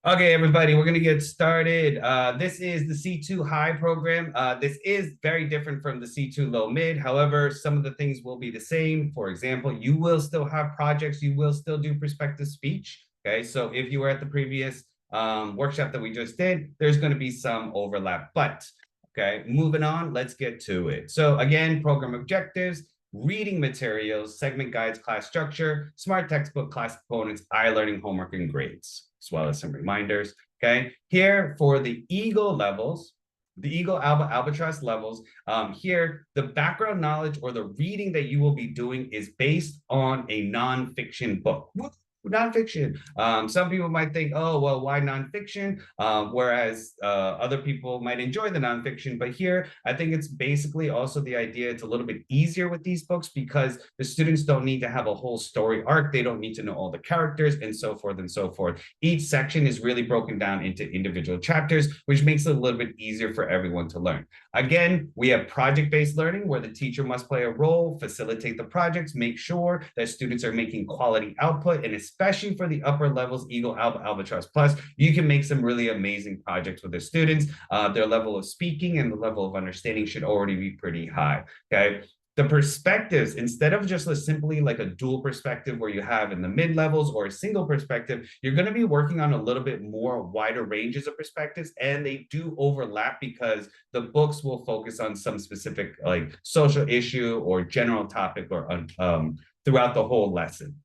Okay, everybody, we're going to get started. This is the C2 High program. This is very different from the C2 Low Mid. However, some of the things will be the same. For example, you will still have projects. You will still do perspective speech. Okay, so if you were at the previous workshop that we just did, there's going to be some overlap. But, okay, moving on, let's get to it. So again, program objectives, reading materials, segment guides, class structure, smart textbook, class components, iLearning, homework, and grades, as well as some reminders. Okay, here for the Eagle levels, the Eagle Albatross levels, here the background knowledge or the reading that you will be doing is based on a nonfiction book. Nonfiction. Some people might think, oh, well, why nonfiction? Whereas other people might enjoy the nonfiction. But here, I think it's basically also the idea it's a little bit easier with these books because the students don't need to have a whole story arc. They don't need to know all the characters and so forth and so forth. Each section is really broken down into individual chapters, which makes it a little bit easier for everyone to learn. Again, we have project-based learning where the teacher must play a role, facilitate the projects, make sure that students are making quality output, and especially for the upper levels, Eagle, Alba, Albatross Plus, you can make some really amazing projects with the students. Their level of speaking and the level of understanding should already be pretty high, okay? The perspectives, instead of just simply like a dual perspective where you have in the mid levels or a single perspective, you're going to be working on a little bit more wider ranges of perspectives, and they do overlap because the books will focus on some specific like social issue or general topic or throughout the whole lesson.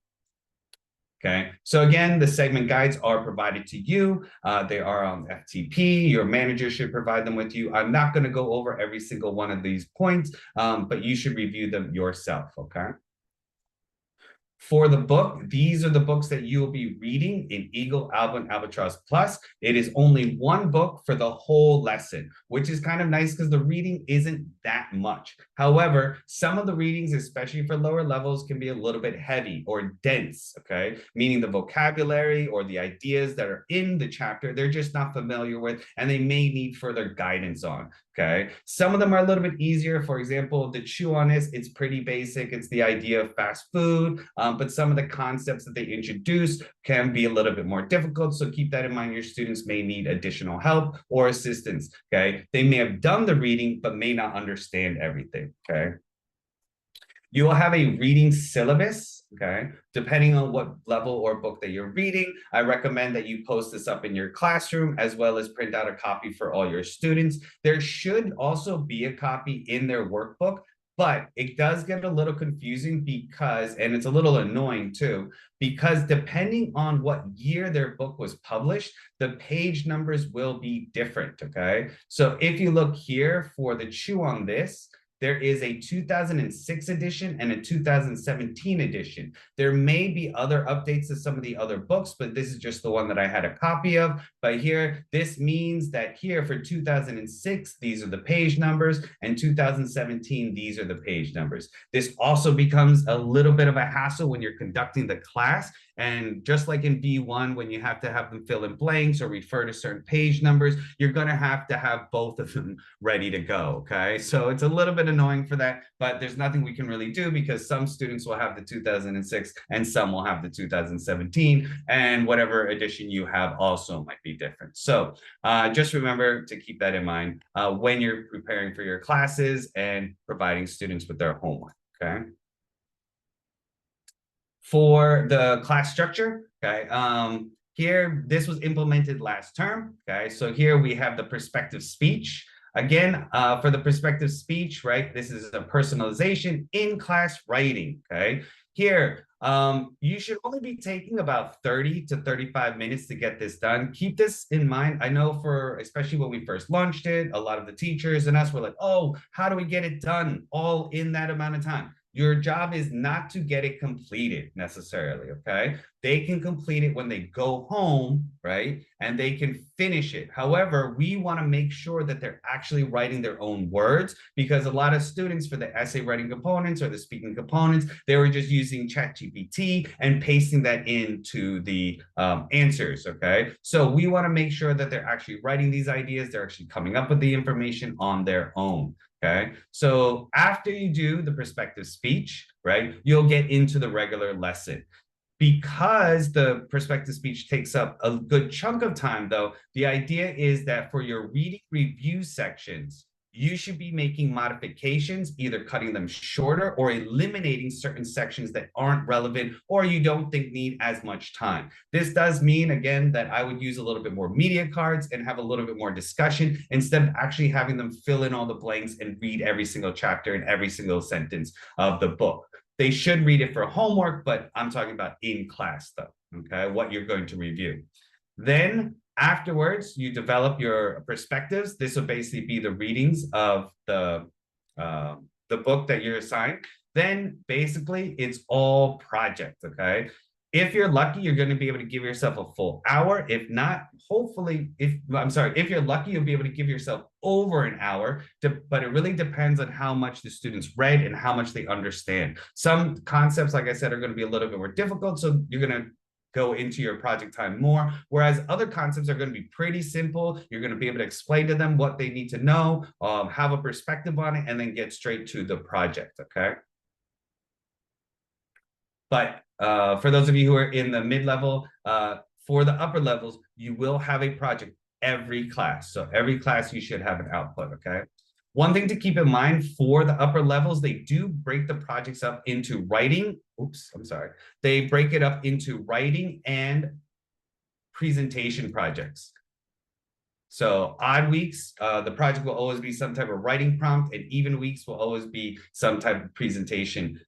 Okay, so again, the segment guides are provided to you. They are on FTP. Your manager should provide them with you. I'm not going to go over every single one of these points, but you should review them yourself, okay? For the book, these are the books that you will be reading in Eagle, Alba, and Albatross Plus. It is only one book for the whole lesson, which is kind of nice because the reading isn't that much. However, some of the readings, especially for lower levels, can be a little bit heavy or dense, okay? Meaning the vocabulary or the ideas that are in the chapter, they're just not familiar with, and they may need further guidance on. Okay, some of them are a little bit easier. For example, the chew on this, it's pretty basic. It's the idea of fast food, but some of the concepts that they introduce can be a little bit more difficult. So keep that in mind. Your students may need additional help or assistance. Okay, they may have done the reading, but may not understand everything. Okay. You will have a reading syllabus, okay? Depending on what level or book that you're reading, I recommend that you post this up in your classroom as well as print out a copy for all your students. There should also be a copy in their workbook, but it does get a little confusing because, and it's a little annoying too, because depending on what year their book was published, the page numbers will be different, okay? So if you look here for the chew on this, there is a 2006 edition and a 2017 edition. There may be other updates to some of the other books, but this is just the one that I had a copy of. But here, this means that here for 2006, these are the page numbers, and 2017, these are the page numbers. This also becomes a little bit of a hassle when you're conducting the class. And just like in B1, when you have to have them fill in blanks or refer to certain page numbers, you're going to have both of them ready to go, okay? So it's a little bit annoying for that, but there's nothing we can really do because some students will have the 2006 and some will have the 2017, and whatever edition you have also might be different. So just remember to keep that in mind when you're preparing for your classes and providing students with their homework, okay? For the class structure, okay, here, this was implemented last term, okay? So here we have the perspective speech. Again, for the perspective speech, right, this is a personalization in class writing, okay? Here, you should only be taking about 30 to 35 minutes to get this done. Keep this in mind. I know especially when we first launched it, a lot of the teachers and us were like, oh, how do we get it done all in that amount of time? Your job is not to get it completed necessarily, okay? They can complete it when they go home, right? And they can finish it. However, we want to make sure that they're actually writing their own words because a lot of students for the essay writing components or the speaking components, they were just using ChatGPT and pasting that into the answers, okay? So we want to make sure that they're actually writing these ideas, they're actually coming up with the information on their own. Okay, so after you do the perspective speech, right, you'll get into the regular lesson. Because the perspective speech takes up a good chunk of time, though, the idea is that for your reading review sections, you should be making modifications, either cutting them shorter or eliminating certain sections that aren't relevant or you don't think need as much time. This does mean, again, that I would use a little bit more media cards and have a little bit more discussion instead of actually having them fill in all the blanks and read every single chapter and every single sentence of the book. They should read it for homework, but I'm talking about in class though, okay, what you're going to review. Then afterwards, you develop your perspectives. This will basically be the readings of the book that you're assigned. Then basically it's all project, okay? If you're lucky, you're going to be able to give yourself a full hour. If not, hopefully, if you're lucky, you'll be able to give yourself over an hour, but it really depends on how much the students read and how much they understand. Some concepts, like I said, are going to be a little bit more difficult, so you're going to go into your project time more, whereas other concepts are going to be pretty simple. You're going to be able to explain to them what they need to know, have a perspective on it, and then get straight to the project, okay? But for those of you who are in the mid-level, for the upper levels, you will have a project every class. So every class you should have an output, okay? One thing to keep in mind for the upper levels, they do break the projects up into writing. Oops, I'm sorry. They break it up into writing and presentation projects. So odd weeks, the project will always be some type of writing prompt, and even weeks will always be some type of presentation.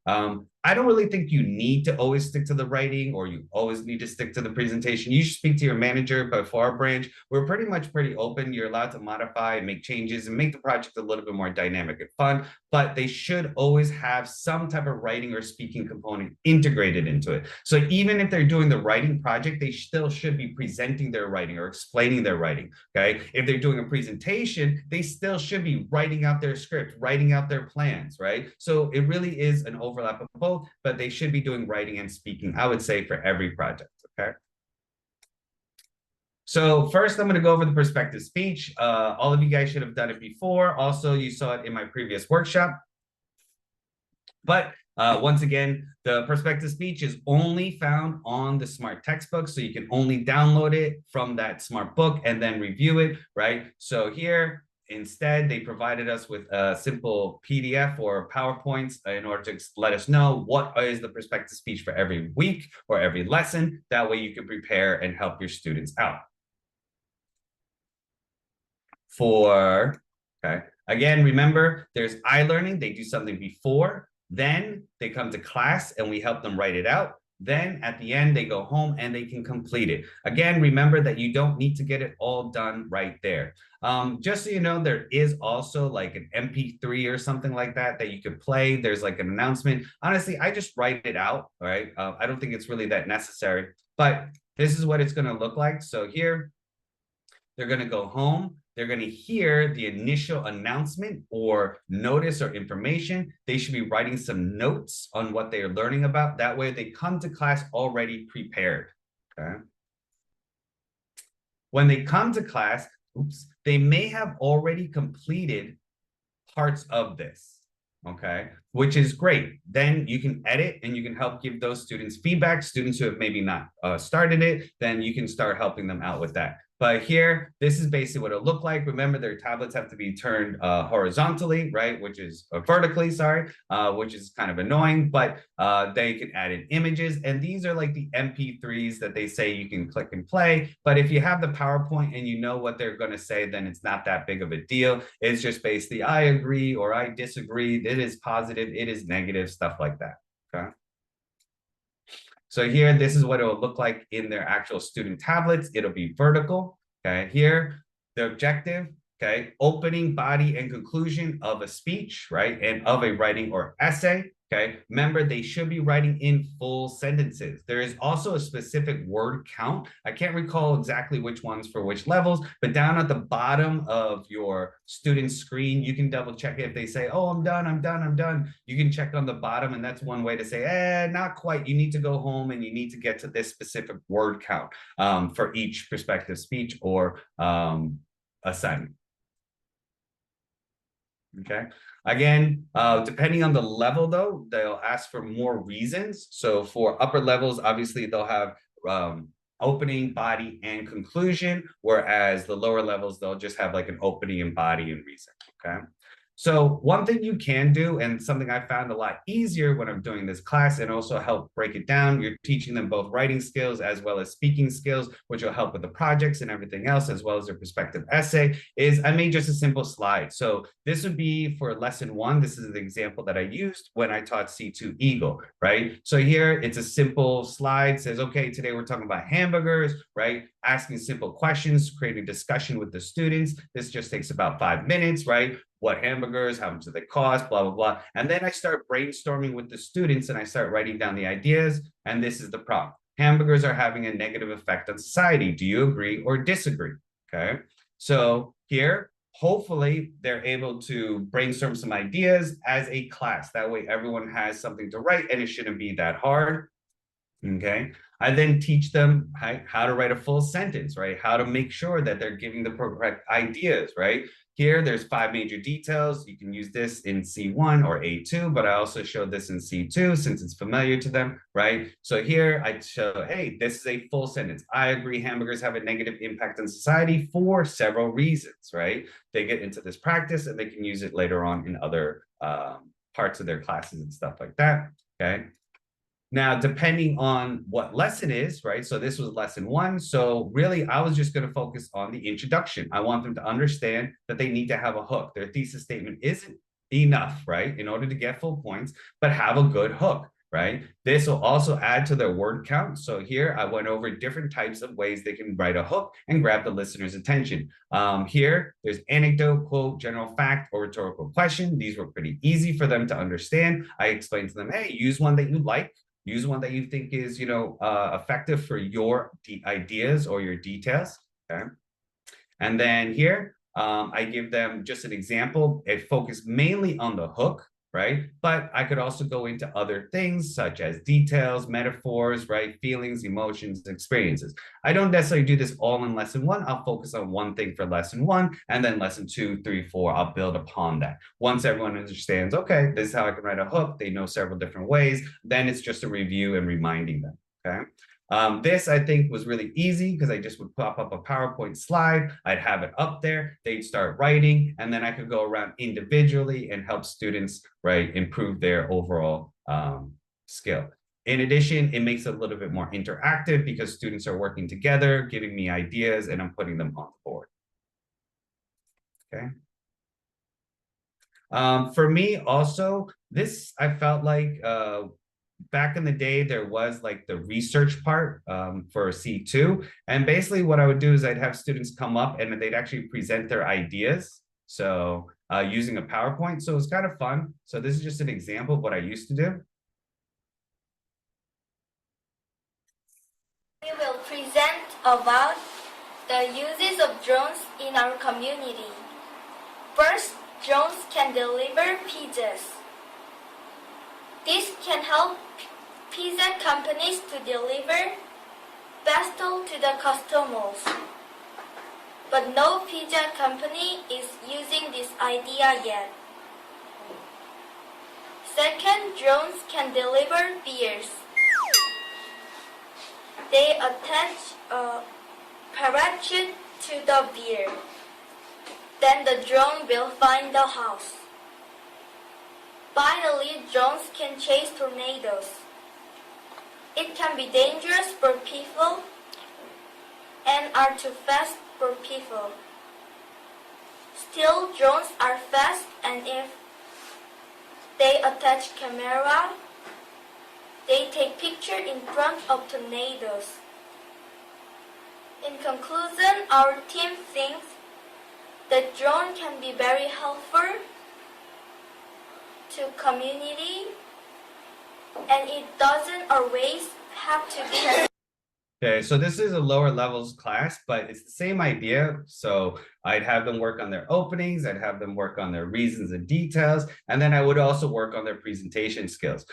I don't really think you need to always stick to the writing or you always need to stick to the presentation. You should speak to your manager, but for our branch, we're pretty open. You're allowed to modify and make changes and make the project a little bit more dynamic and fun, but they should always have some type of writing or speaking component integrated into it. So even if they're doing the writing project, they still should be presenting their writing or explaining their writing, okay? If they're doing a presentation, they still should be writing out their script, writing out their plans, right? So it really is an overlap of both, but they should be doing writing and speaking, I would say, for every project, okay? So first, I'm going to go over the perspective speech. All of you guys should have done it before. Also, you saw it in my previous workshop. But once again, the perspective speech is only found on the Smart textbook, so you can only download it from that Smart book and then review it, right? So here, instead, they provided us with a simple PDF or PowerPoints in order to let us know what is the perspective speech for every week or every lesson. That way you can prepare and help your students out. Okay, again, remember, there's iLearning. They do something before, then they come to class and we help them write it out. Then at the end, they go home and they can complete it. Again, remember that you don't need to get it all done right there. Just so you know, there is also like an MP3 or something like that that you could play. There's like an announcement. Honestly, I just write it out, right? I don't think it's really that necessary, but this is what it's going to look like. So here, they're going to go home. They're going to hear the initial announcement or notice or information. They should be writing some notes on what they are learning about. That way they come to class already prepared, okay? When they come to class, they may have already completed parts of this, okay? Which is great. Then you can edit and you can help give those students feedback. Students who have maybe not started it, then you can start helping them out with that. But here, this is basically what it'll look like. Remember, their tablets have to be turned horizontally, right? Which is vertically, sorry, which is kind of annoying, but they can add in images. And these are like the MP3s that they say you can click and play. But if you have the PowerPoint and you know what they're going to say, then it's not that big of a deal. It's just basically, I agree or I disagree. It is positive, it is negative, stuff like that, okay? So here, this is what it will look like in their actual student tablets. It'll be vertical, okay? Here, the objective, okay? Opening, body, and conclusion of a speech, right? And of a writing or essay, okay? Remember, they should be writing in full sentences. There is also a specific word count. I can't recall exactly which ones for which levels, but down at the bottom of your student screen, you can double check it. If they say, oh, I'm done, I'm done, I'm done, you can check on the bottom, and that's one way to say, not quite. You need to go home and you need to get to this specific word count for each perspective speech or assignment. Okay. Again, depending on the level, though, they'll ask for more reasons. So for upper levels, obviously they'll have opening, body, and conclusion, whereas the lower levels, they'll just have like an opening and body and reason. Okay. So one thing you can do, and something I found a lot easier when I'm doing this class and also help break it down, you're teaching them both writing skills as well as speaking skills, which will help with the projects and everything else, as well as their perspective essay, is I made just a simple slide. So this would be for lesson 1. This is the example that I used when I taught C2 Eagle, right? So here it's a simple slide, says, okay, today we're talking about hamburgers, right? Asking simple questions, creating discussion with the students. This just takes about 5 minutes, right? What hamburgers, how much do they cost, blah, blah, blah. And then I start brainstorming with the students and I start writing down the ideas. And this is the problem. Hamburgers are having a negative effect on society. Do you agree or disagree? Okay. So here, hopefully they're able to brainstorm some ideas as a class. That way everyone has something to write and it shouldn't be that hard. Okay. I then teach them how to write a full sentence, right? How to make sure that they're giving the correct ideas, right? Here, there's 5 major details. You can use this in C1 or A2, but I also show this in C2 since it's familiar to them, right? So here I show, hey, this is a full sentence. I agree hamburgers have a negative impact on society for several reasons, right? They get into this practice and they can use it later on in other parts of their classes and stuff like that, okay? Now, depending on what lesson is, right? So this was lesson 1. So really, I was just going to focus on the introduction. I want them to understand that they need to have a hook. Their thesis statement isn't enough, right? In order to get full points, but have a good hook, right? This will also add to their word count. So here I went over different types of ways they can write a hook and grab the listener's attention. Here, there's anecdote, quote, general fact, or rhetorical question. These were pretty easy for them to understand. I explained to them, hey, use one that you like. Use one that you think is, effective for your ideas or your details, okay? And then here, I give them just an example. It focused mainly on the hook, right? But I could also go into other things such as details, metaphors, right? Feelings, emotions, experiences. I don't necessarily do this all in lesson 1. I'll focus on one thing for lesson 1, and then lesson 2, 3, 4, I'll build upon that. Once everyone understands, okay, this is how I can write a hook, they know several different ways, then it's just a review and reminding them, okay? This, I think, was really easy because I just would pop up a PowerPoint slide. I'd have it up there. They'd start writing, and then I could go around individually and help students, right, improve their overall skill. In addition, it makes it a little bit more interactive because students are working together, giving me ideas, and I'm putting them on the board. Okay. For me, also, this I felt like back in the day, there was like the research part for C2. And basically what I would do is I'd have students come up and they'd actually present their ideas. So using a PowerPoint. So it was kind of fun. So this is just an example of what I used to do. We will present about the uses of drones in our community. First, drones can deliver pizzas. This can help pizza companies to deliver faster to the customers. But no pizza company is using this idea yet. Second, drones can deliver beers. They attach a parachute to the beer. Then the drone will find the house. Finally, drones can chase tornadoes. It can be dangerous for people and are too fast for people. Still, drones are fast, and if they attach camera, they take picture in front of tornadoes. In conclusion, our team thinks that drone can be very helpful to community, and it doesn't always have to be. Okay, so this is a lower levels class, but it's the same idea. So I'd have them work on their openings, I'd have them work on their reasons and details, and then I would also work on their presentation skills.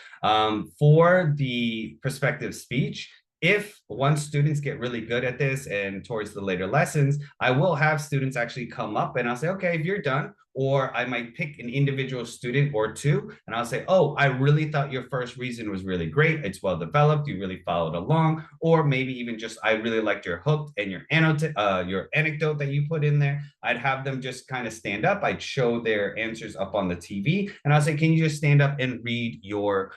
For the perspective speech, if once students get really good at this and towards the later lessons, I will have students actually come up and I'll say, okay, if you're done, or I might pick an individual student or two, and I'll say, oh, I really thought your first reason was really great. It's well developed. You really followed along. Or maybe even just, I really liked your hook and your anecdote that you put in there. I'd have them just kind of stand up. I'd show their answers up on the TV, and I'll say, can you just stand up and read your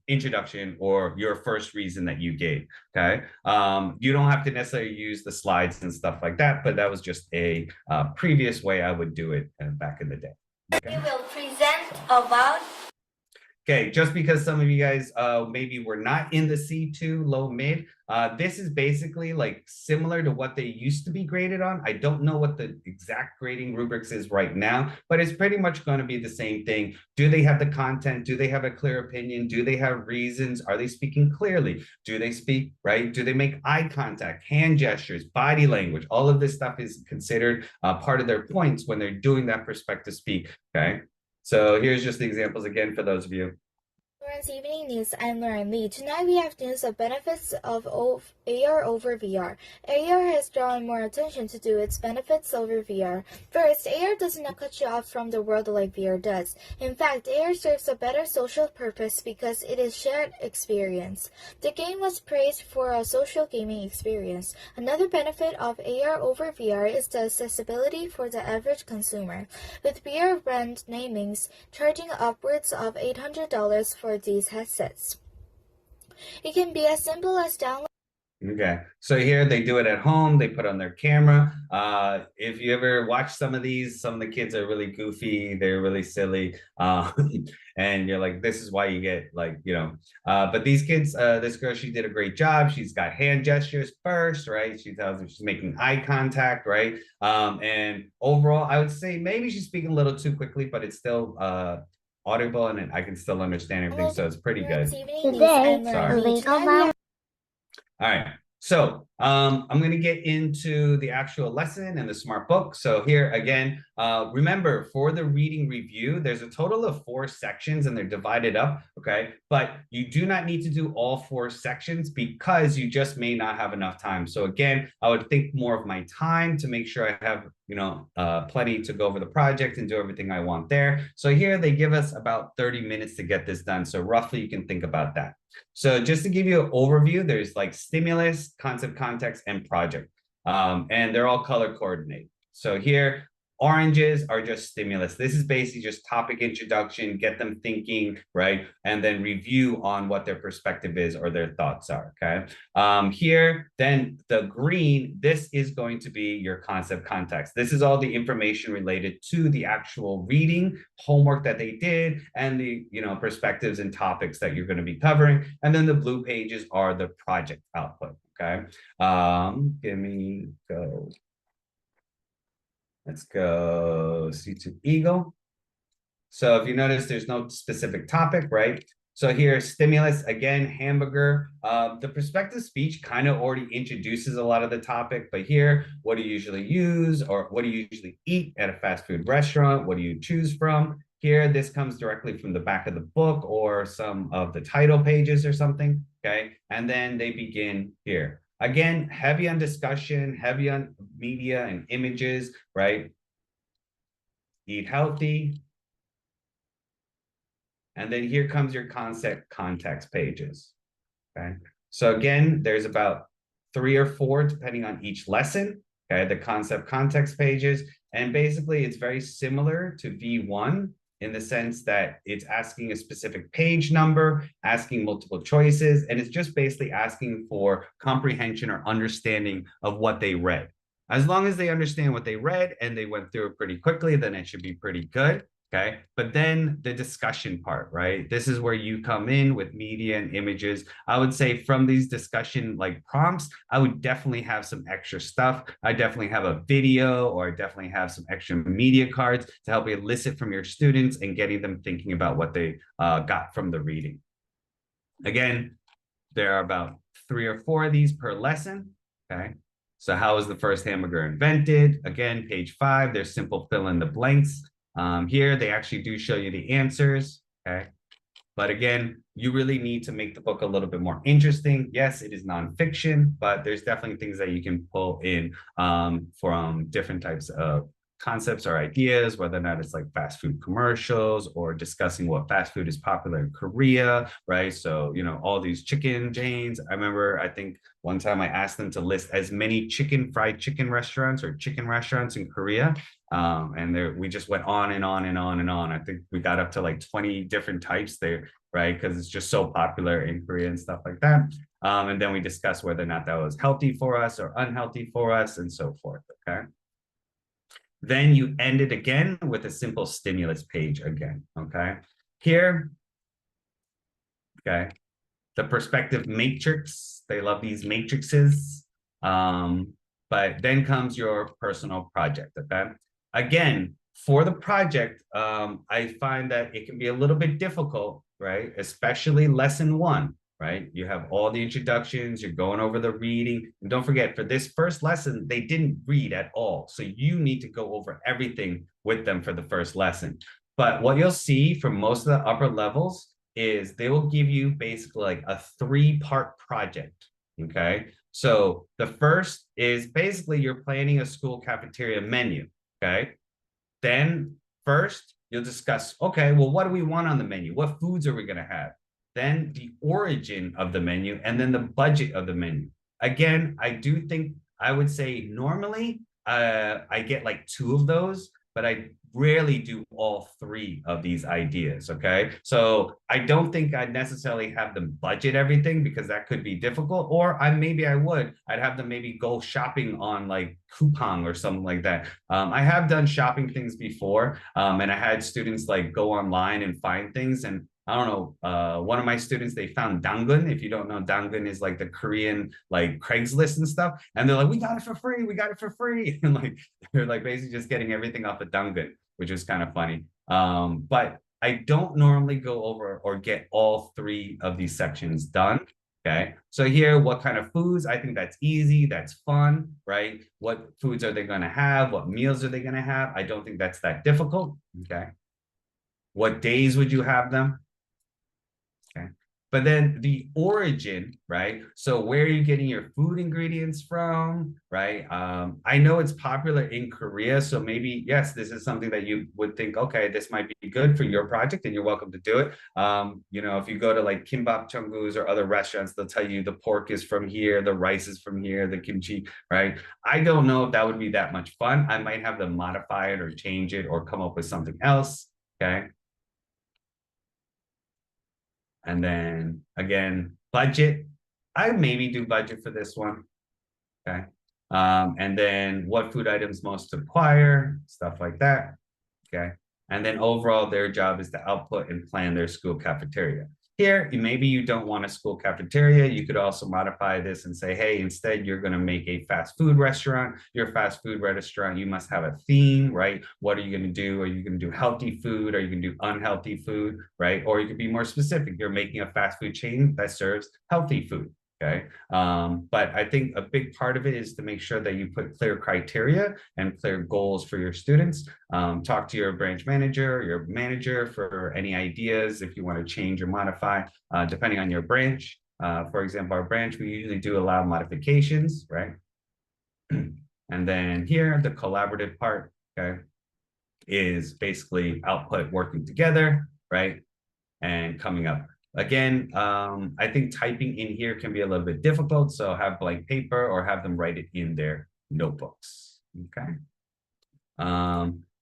introduction or your first reason that you gave? Okay. You don't have to necessarily use the slides and stuff like that, but that was just a previous way I would do it back in the day. Okay. We will present about. Okay, just because some of you guys maybe were not in the C2 low mid, this is basically like similar to what they used to be graded on. I don't know what the exact grading rubrics is right now, but it's pretty much going to be the same thing. Do they have the content? Do they have a clear opinion? Do they have reasons? Are they speaking clearly? Do they speak, right? Do they make eye contact, hand gestures, body language? All of this stuff is considered part of their points when they're doing that perspective speak, okay? So here's just the examples again for those of you. Lawrence Evening News, I'm Lauren Lee. Tonight we have news of benefits of AR over VR. AR has drawn more attention to its benefits over VR. First, AR does not cut you off from the world like VR does. In fact, AR serves a better social purpose because it is shared experience. The game was praised for a social gaming experience. Another benefit of AR over VR is the accessibility for the average consumer. With VR brand namings charging upwards of $800 for these headsets. It can be as simple as downloading. Okay, so here they do it at home. They put on their camera. If you ever watch some of these, some of the kids are really goofy. They're really silly. And you're like, this is why you get like, you know, but these kids, this girl, she did a great job. She's got hand gestures first, right? She tells them she's making eye contact, right? And overall, I would say maybe she's speaking a little too quickly, but it's still, audible and I can still understand everything, so it's pretty good. Today, Sorry. All right, so I'm going to get into the actual lesson and the smart book. So here again, remember for the reading review, there's a total of 4 sections and they're divided up, okay? But you do not need to do all 4 sections because you just may not have enough time. So again, I would think more of my time to make sure I have, you know, plenty to go over the project and do everything I want there. So here they give us about 30 minutes to get this done. So roughly you can think about that. So just to give you an overview, there's like stimulus, concept, context, and project. And they're all color coordinated. So here, oranges are just stimulus. This is basically just topic introduction, get them thinking, right? And then review on what their perspective is or their thoughts are, okay? Here, then the green, this is going to be your concept context. This is all the information related to the actual reading, homework that they did, and the, you know, perspectives and topics that you're going to be covering. And then the blue pages are the project output, okay? Go. Let's go C2 Eagle. So if you notice, there's no specific topic, right? So here, stimulus, again, hamburger. The perspective speech kind of already introduces a lot of the topic, but here, what do you usually use or what do you usually eat at a fast food restaurant? What do you choose from? Here, this comes directly from the back of the book or some of the title pages or something, okay? And then they begin here. Again, heavy on discussion, heavy on media and images, right? Eat healthy. And then here comes your concept context pages, okay? So again, there's about 3 or 4 depending on each lesson, okay? The concept context pages. And basically it's very similar to V1 in the sense that it's asking a specific page number, asking multiple choices, and it's just basically asking for comprehension or understanding of what they read. As long as they understand what they read and they went through it pretty quickly, then it should be pretty good, okay? But then the discussion part, right? This is where you come in with media and images. I would say from these discussion like prompts, I would definitely have some extra stuff. I definitely have a video or definitely have some extra media cards to help elicit from your students and getting them thinking about what they got from the reading. Again, there are about 3 or 4 of these per lesson, okay? So how was the first hamburger invented? Again, page 5, there's simple fill in the blanks. Here, they actually do show you the answers, okay? But again, you really need to make the book a little bit more interesting. Yes, it is nonfiction, but there's definitely things that you can pull in from different types of concepts or ideas, whether or not it's like fast food commercials or discussing what fast food is popular in Korea, right? So, you know, all these chicken chains. I remember, I think one time I asked them to list as many fried chicken restaurants or chicken restaurants in Korea. And there, we just went on and on and on and on. I think we got up to like 20 different types there, right? Because it's just so popular in Korea and stuff like that. And then we discussed whether or not that was healthy for us or unhealthy for us and so forth, okay? Then you end it again with a simple stimulus page again, okay? Here, okay, the perspective matrix, they love these matrices. But then comes your personal project, okay? Again, for the project, I find that it can be a little bit difficult, right? Especially lesson one, right? You have all the introductions, you're going over the reading. And don't forget, for this first lesson, they didn't read at all. So you need to go over everything with them for the first lesson. But what you'll see for most of the upper levels is they will give you basically like a 3-part project, okay? So the first is basically you're planning a school cafeteria menu, okay? Then first you'll discuss, okay, well, what do we want on the menu? What foods are we gonna have? Then the origin of the menu, and then the budget of the menu. Again, I do think I would say normally I get like 2 of those, but I rarely do all 3 of these ideas, okay? So I don't think I'd necessarily have them budget everything because that could be difficult, or maybe I would. I'd have them maybe go shopping on like Coupang or something like that. I have done shopping things before, and I had students like go online and find things, and I don't know, one of my students, they found Dangun. If you don't know, Dangun is like the Korean like Craigslist and stuff. And they're like, we got it for free. We got it for free. And like, they're like basically just getting everything off of Dangun, which is kind of funny. But I don't normally go over or get all 3 of these sections done. Okay. So here, what kind of foods? I think that's easy. That's fun, right? What foods are they going to have? What meals are they going to have? I don't think that's that difficult. Okay. What days would you have them? Okay. But then the origin, right? So where are you getting your food ingredients from, right? I know it's popular in Korea, so maybe, yes, this is something that you would think, okay, this might be good for your project and you're welcome to do it. You know, if you go to like Kimbap Chunggu's or other restaurants, they'll tell you the pork is from here, the rice is from here, the kimchi, right? I don't know if that would be that much fun. I might have them modify it or change it or come up with something else, okay? And then again, budget. I maybe do budget for this one. Okay. And then what food items most to acquire, stuff like that. Okay. And then overall, their job is to output and plan their school cafeteria. Here, maybe you don't want a school cafeteria. You could also modify this and say, hey, instead, you're going to make a fast food restaurant. Your fast food restaurant, you must have a theme, right? What are you going to do? Are you going to do healthy food? Are you going to do unhealthy food, right? Or you could be more specific. You're making a fast food chain that serves healthy food. Okay. But I think a big part of it is to make sure that you put clear criteria and clear goals for your students. Talk to your branch manager, your manager for any ideas if you want to change or modify, depending on your branch. For example, our branch, we usually do allow modifications, right? And then here, the collaborative part, okay, is basically output working together, right? And coming up. Again, I think typing in here can be a little bit difficult, so have blank paper or have them write it in their notebooks, okay?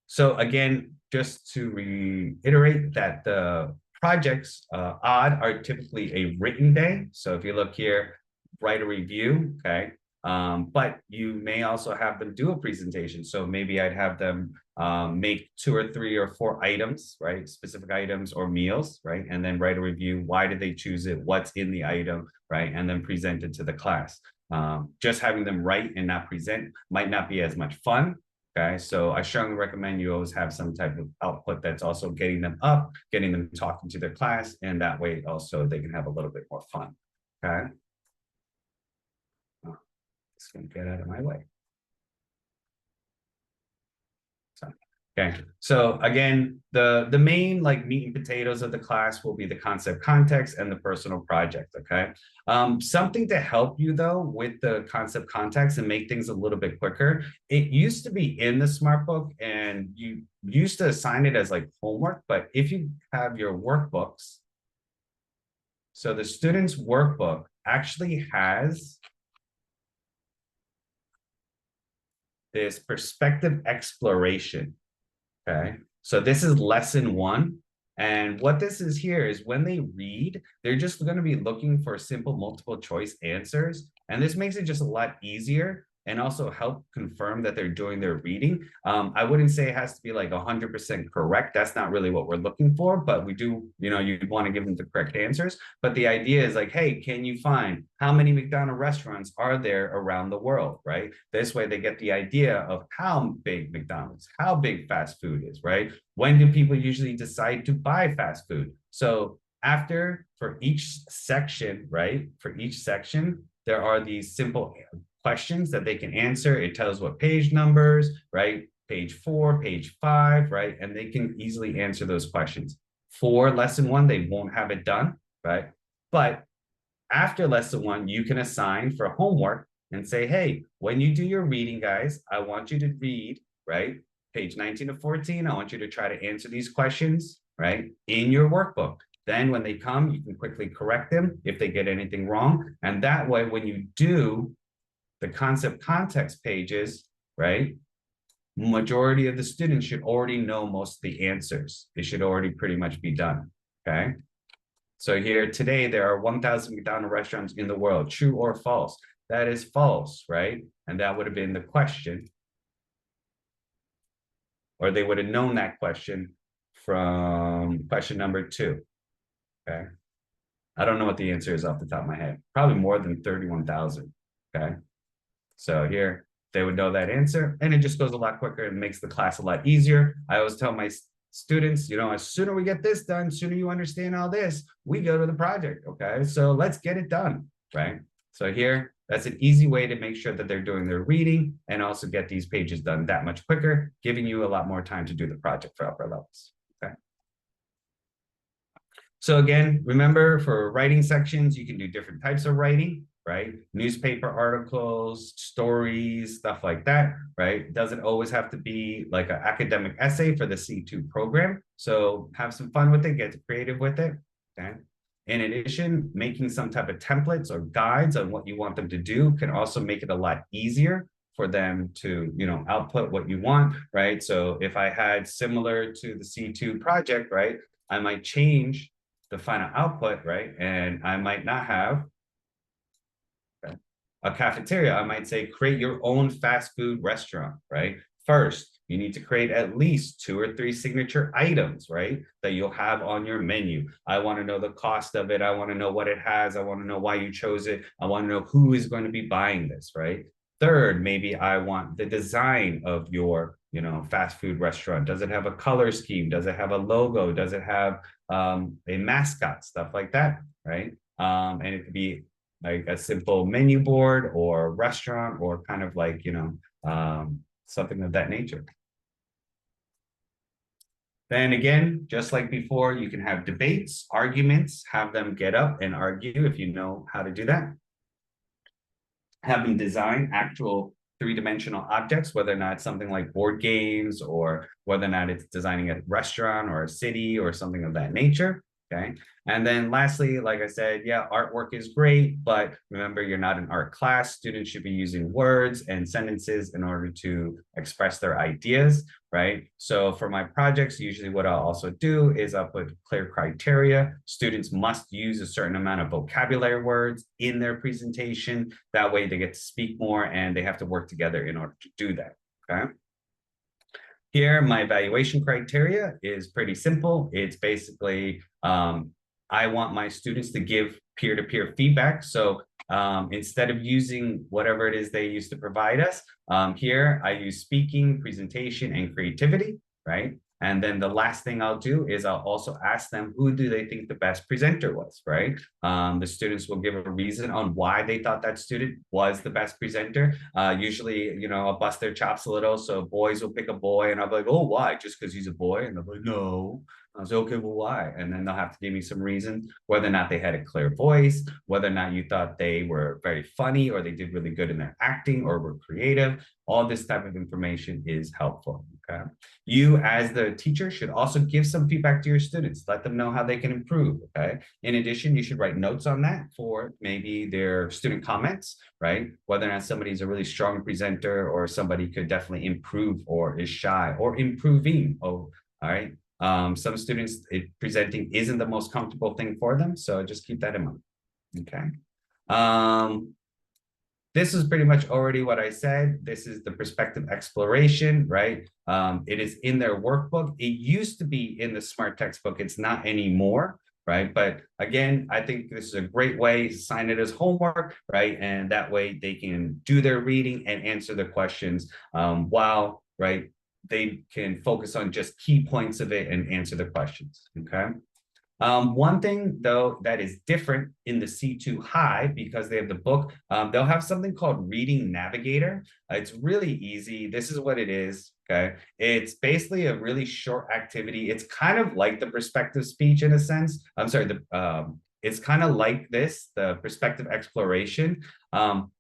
So again, just to reiterate that the projects odd are typically a written day. So if you look here, write a review, okay? But you may also have them do a presentation. So maybe I'd have them make 2 or 3 or 4 items, right? Specific items or meals, right? And then write a review. Why did they choose it? What's in the item, right? And then present it to the class. Just having them write and not present might not be as much fun. Okay, so I strongly recommend you always have some type of output that's also getting them up, getting them talking to their class, and that way also they can have a little bit more fun. Okay. It's going to get out of my way. So, Okay, so again, the main like meat and potatoes of the class will be the concept context and the personal project. Okay, something to help you though with the concept context and make things a little bit quicker. It used to be in the smart book and you used to assign it as like homework, but if you have your workbooks, so the student's workbook actually has this perspective exploration. Okay, so this is lesson one. And what this is here is when they read, they're just going to be looking for simple multiple choice answers. And this makes it just a lot easier and also help confirm that they're doing their reading. I wouldn't say it has to be like 100% correct. That's not really what we're looking for, but we do, you want to give them the correct answers. But the idea is like, hey, can you find how many McDonald's restaurants are there around the world, right? This way they get the idea of how big McDonald's, how big fast food is, right? When do people usually decide to buy fast food? So for each section, right? For each section, there are these simple questions that they can answer. It tells what page numbers, right? Page 4, page 5, right? And they can easily answer those questions. For lesson one, they won't have it done, right? But after lesson one, you can assign for homework and say, hey, when you do your reading, guys, I want you to read, right? Page 19 to 14, I want you to try to answer these questions, right? In your workbook. Then when they come, you can quickly correct them if they get anything wrong. And that way, when you do the concept context pages, right? Majority of the students should already know most of the answers. They should already pretty much be done, okay? So here today, there are 1,000 McDonald's restaurants in the world, true or false? That is false, right? And that would have been the question. Or they would have known that question from question number 2, okay? I don't know what the answer is off the top of my head. Probably more than 31,000, okay? So here, they would know that answer, and it just goes a lot quicker and makes the class a lot easier. I always tell my students, as sooner we get this done, sooner you understand all this, we go to the project, okay? So let's get it done, right? So here, that's an easy way to make sure that they're doing their reading and also get these pages done that much quicker, giving you a lot more time to do the project for upper levels, okay? So again, remember for writing sections, you can do different types of writing, right? Newspaper articles, stories, stuff like that, right? Doesn't always have to be like an academic essay for the C2 program. So have some fun with it, get creative with it, okay? In addition, making some type of templates or guides on what you want them to do can also make it a lot easier for them to, output what you want, right? So if I had similar to the C2 project, right, I might change the final output, right? And I might not have a cafeteria. I might say, create your own fast food restaurant, right? First, you need to create at least 2 or 3 signature items, right? That you'll have on your menu. I want to know the cost of it. I want to know what it has. I want to know why you chose it. I want to know who is going to be buying this, right? Third, maybe I want the design of your, fast food restaurant. Does it have a color scheme? Does it have a logo? Does it have a mascot? Stuff like that, right? And it could be like a simple menu board or restaurant or kind of like, something of that nature. Then again, just like before, you can have debates, arguments, have them get up and argue if you know how to do that. Have them design actual 3-dimensional objects, whether or not it's something like board games or whether or not it's designing a restaurant or a city or something of that nature. Okay. And then lastly, like I said, yeah, artwork is great, but remember, you're not an art class. Students should be using words and sentences in order to express their ideas, right? So for my projects, usually what I'll also do is I'll put clear criteria. Students must use a certain amount of vocabulary words in their presentation. That way they get to speak more and they have to work together in order to do that, okay? Here, my evaluation criteria is pretty simple. It's basically, I want my students to give peer-to-peer feedback. So instead of using whatever it is they used to provide us, here I use speaking, presentation, and creativity, right? And then the last thing I'll do is I'll also ask them, who do they think the best presenter was, right? The students will give a reason on why they thought that student was the best presenter. Usually, I'll bust their chops a little. So boys will pick a boy and I'll be like, oh, why? Just because he's a boy? And they'll be like, no. I was okay, well, why? And then they'll have to give me some reasons, whether or not they had a clear voice, whether or not you thought they were very funny or they did really good in their acting or were creative. All this type of information is helpful. Okay. You, as the teacher, should also give some feedback to your students. Let them know how they can improve. Okay. In addition, you should write notes on that for maybe their student comments, right? Whether or not somebody's a really strong presenter or somebody could definitely improve or is shy or improving. Oh, all right. Some students, presenting isn't the most comfortable thing for them. So just keep that in mind. Okay. This is pretty much already what I said. This is the perspective exploration, right? It is in their workbook. It used to be in the SMART textbook. It's not anymore, right? But again, I think this is a great way to sign it as homework, right? And that way they can do their reading and answer the questions while, right, they can focus on just key points of it and answer the questions, okay? One thing, though, that is different in the C2 High, because they have the book, they'll have something called Reading Navigator. It's really easy. This is what it is, okay? It's basically a really short activity. It's kind of like the perspective speech in a sense. I'm sorry, it's kind of like this, the perspective exploration.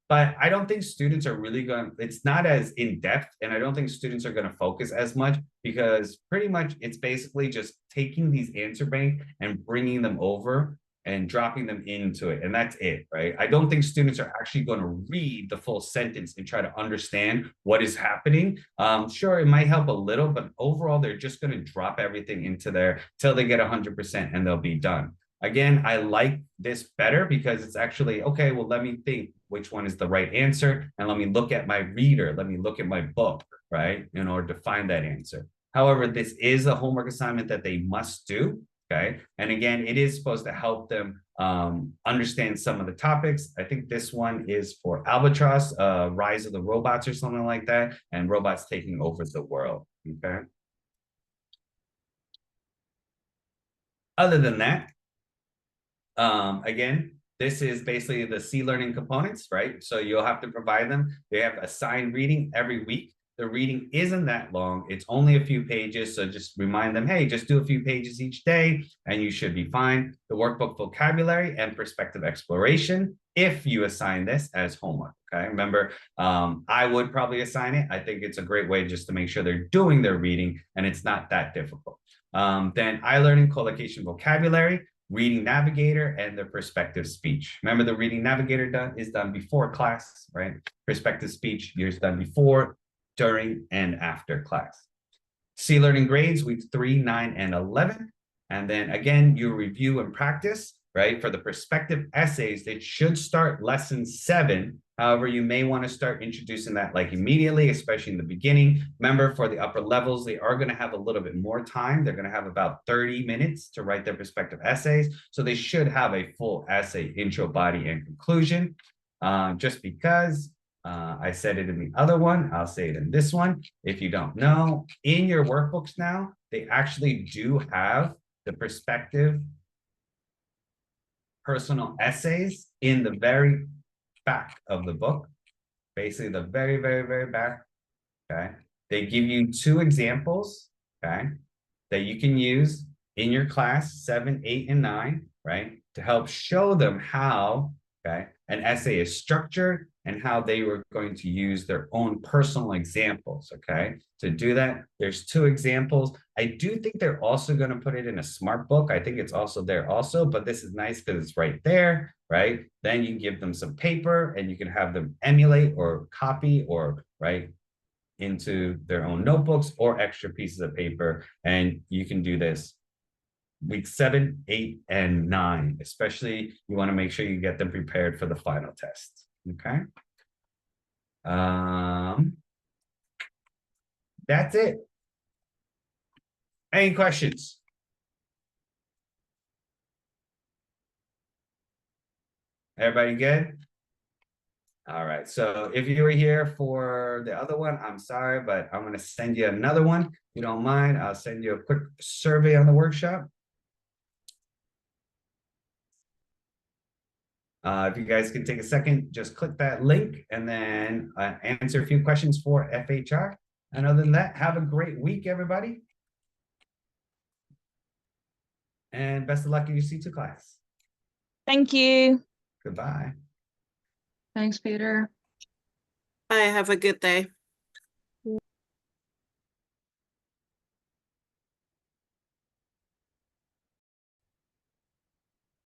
But I don't think students are really it's not as in-depth, and I don't think students are going to focus as much because pretty much it's basically just taking these answer bank and bringing them over and dropping them into it. And that's it, right? I don't think students are actually going to read the full sentence and try to understand what is happening. Sure, it might help a little, but overall, they're just going to drop everything into there till they get 100% and they'll be done. Again, I like this better because it's actually, okay, well, let me think which one is the right answer. And let me look at my reader. Let me look at my book, right? In order to find that answer. However, this is a homework assignment that they must do, okay? And again, it is supposed to help them understand some of the topics. I think this one is for Albatross, Rise of the Robots or something like that, and robots taking over the world, okay? Other than that, again, this is basically the C-learning components, right? So you'll have to provide them. They have assigned reading every week. The reading isn't that long. It's only a few pages. So just remind them, hey, just do a few pages each day and you should be fine. The workbook vocabulary and perspective exploration, if you assign this as homework, okay? Remember, I would probably assign it. I think it's a great way just to make sure they're doing their reading and it's not that difficult. Then iLearning collocation vocabulary, Reading Navigator, and the perspective speech. Remember, the Reading Navigator is done before class, right? Perspective speech is done before, during, and after class. C-learning grades, weeks 3, 9, and 11. And then again, you review and practice, right? For the perspective essays, it should start lesson 7. However, you may want to start introducing that like immediately, especially in the beginning. Remember, for the upper levels, they are going to have a little bit more time. They're going to have about 30 minutes to write their perspective essays. So they should have a full essay, intro, body, and conclusion. Just because I said it in the other one, I'll say it in this one. If you don't know, in your workbooks now, they actually do have the perspective personal essays in the very back of the book, basically the very, very, very back, okay? They give you 2 examples, okay, that you can use in your class 7, 8, and 9, right? To help show them how, okay, an essay is structured and how they were going to use their own personal examples, okay? To do that, there's 2 examples. I do think they're also going to put it in a smart book. I think it's also there also, but this is nice because it's right there, right? Then you give them some paper and you can have them emulate or copy or, right, into their own notebooks or extra pieces of paper. And you can do this week 7, 8, and 9, especially you want to make sure you get them prepared for the final test. Okay. That's it. Any questions? Everybody good? All right, so if you were here for the other one, I'm sorry, but I'm gonna send you another one. If you don't mind, I'll send you a quick survey on the workshop. If you guys can take a second, just click that link and then answer a few questions for FHR. And other than that, have a great week, everybody. And best of luck in your C2 class. Thank you. Goodbye. Thanks, Peter. Bye. Have a good day.